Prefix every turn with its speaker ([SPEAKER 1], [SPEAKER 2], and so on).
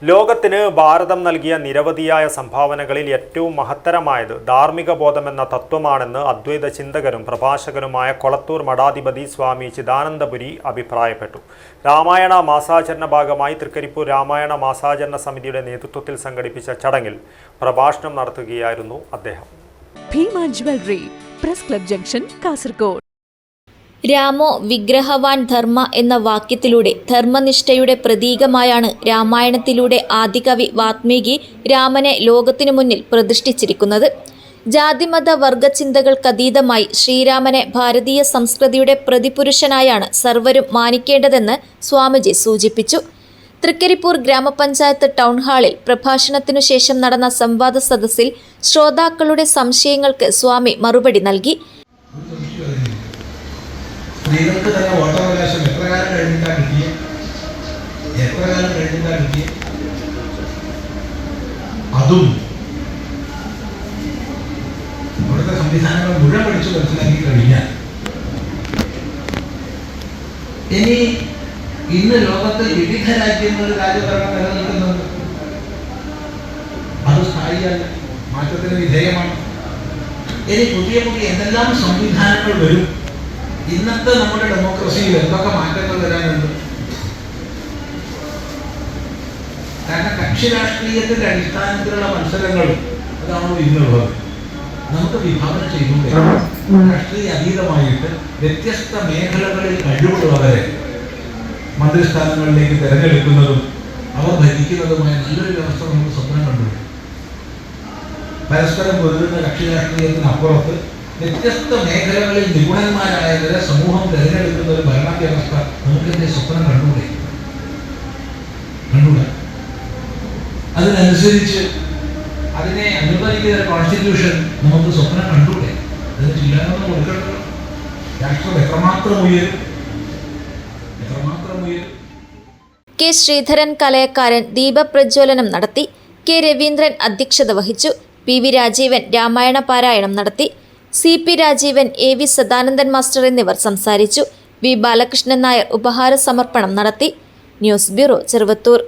[SPEAKER 1] ലോകത്തിന് ഭാരതം നൽകിയ നിരവധിയായ സംഭാവനകളിൽ ഏറ്റവും മഹത്തരമായത് ധാർമ്മിക ബോധമെന്ന തത്വമാണെന്ന് അദ്വൈത ചിന്തകരും പ്രഭാഷകനുമായ കൊളത്തൂർ മഠാധിപതി സ്വാമി ചിദാനന്ദപുരി അഭിപ്രായപ്പെട്ടു. രാമായണ മാസാചരണ ഭാഗമായി തൃക്കരിപ്പൂർ രാമായണ മാസാചരണ സമിതിയുടെ നേതൃത്വത്തിൽ സംഘടിപ്പിച്ച ചടങ്ങിൽ പ്രഭാഷണം നടത്തുകയായിരുന്നു അദ്ദേഹം.
[SPEAKER 2] Bhima jewellery, press club junction, Kasaragod.
[SPEAKER 3] രാമോ വിഗ്രഹവാൻ ധർമ്മ എന്ന വാക്യത്തിലൂടെ ധർമ്മനിഷ്ഠയുടെ പ്രതീകമായാണ് രാമായണത്തിലൂടെ ആദികവി വാത്മീകി രാമനെ ലോകത്തിനു മുന്നിൽ പ്രതിഷ്ഠിച്ചിരിക്കുന്നത്. ജാതിമത വർഗചിന്തകൾക്കതീതമായി ശ്രീരാമനെ ഭാരതീയ സംസ്കൃതിയുടെ പ്രതിപുരുഷനായാണ് സർവരും മാനിക്കേണ്ടതെന്ന് സ്വാമിജി സൂചിപ്പിച്ചു. തൃക്കരിപ്പൂർ ഗ്രാമപഞ്ചായത്ത് ടൗൺ ഹാളിൽ പ്രഭാഷണത്തിനു ശേഷം നടന്ന സംവാദ സദസ്സിൽ ശ്രോതാക്കളുടെ സംശയങ്ങൾക്ക് സ്വാമി മറുപടി നൽകി.
[SPEAKER 4] സ്ത്രീകൾക്ക് തന്നെ വോട്ടവകാശം എത്ര കാലം കഴിഞ്ഞിട്ടാണ് കിട്ടിയത്? അതും ഇവിടുത്തെ സംവിധാനങ്ങൾ മുഴുവൻ പഠിച്ചു മനസ്സിലാക്കി കഴിഞ്ഞാൽ ഇനി ഇന്ന് ലോകത്തിൽ വിവിധ രാജ്യങ്ങളിൽ രാജ്യഭരണം നിലനിൽക്കുന്നുണ്ട്. അത് സ്ഥായിയല്ല, മാറ്റത്തിന് വിധേയമാണ്. ഇനി പുതിയ പുതിയ എന്തെല്ലാം സംവിധാനങ്ങൾ വരും. ഇന്നത്തെ നമ്മുടെ ഡെമോക്രസിയിൽ എന്തൊക്കെ മാറ്റങ്ങൾ വരാനുണ്ട്? കാരണം കക്ഷി രാഷ്ട്രീയത്തിന്റെ അടിസ്ഥാനത്തിലുള്ള മത്സരങ്ങൾ അതാണോ ഇന്നുള്ളത്. നമുക്ക് വിഭാവന ചെയ്യുന്നത് രാഷ്ട്രീയ അതീതമായിട്ട് വ്യത്യസ്ത മേഖലകളിൽ കഴിവുള്ളവരെ മന്ത്രിസ്ഥാനങ്ങളിലേക്ക് തിരഞ്ഞെടുക്കുന്നതും അവർ ഭരിക്കുന്നതുമായ നല്ലൊരു വ്യവസ്ഥ നമുക്ക് സ്വപ്നം കണ്ടു. പരസ്പരം പൊരുതുന്ന കക്ഷി രാഷ്ട്രീയത്തിനപ്പുറത്ത് വ്യത്യസ്ത മേഖലകളിൽ നിപുണന്മാരായവരെ സമൂഹം തിരഞ്ഞെടുക്കുന്ന ഒരു ഭരണവ്യവസ്ഥ നമുക്കെന്റെ സ്വപ്നം കണ്ടൂടെ? അതിനനുസരിച്ച് അതിനെ അനുവദിക്കുന്ന കോൺസ്റ്റിറ്റ്യൂഷൻ നമുക്ക് സ്വപ്നം കണ്ടൂടെ? അതിന് ചില്ലാനൊന്നും കൊടുക്കണ്ടല്ലോ. രാഷ്ട്രം എത്രമാത്രം ഉയരും.
[SPEAKER 3] കെ ശ്രീധരൻ കലയക്കാരൻ ദീപപ്രജ്വലനം നടത്തി. കെ രവീന്ദ്രൻ അധ്യക്ഷത വഹിച്ചു. പി വി രാജീവൻ രാമായണ പാരായണം നടത്തി. C P Rajeevan, A V Sadanandan master എന്നിവർ സംസാരിച്ചു. വി ബാലകൃഷ്ണൻ നായർ ഉപഹാര സമർപ്പണം നടത്തി. News bureau, Cheruvathur.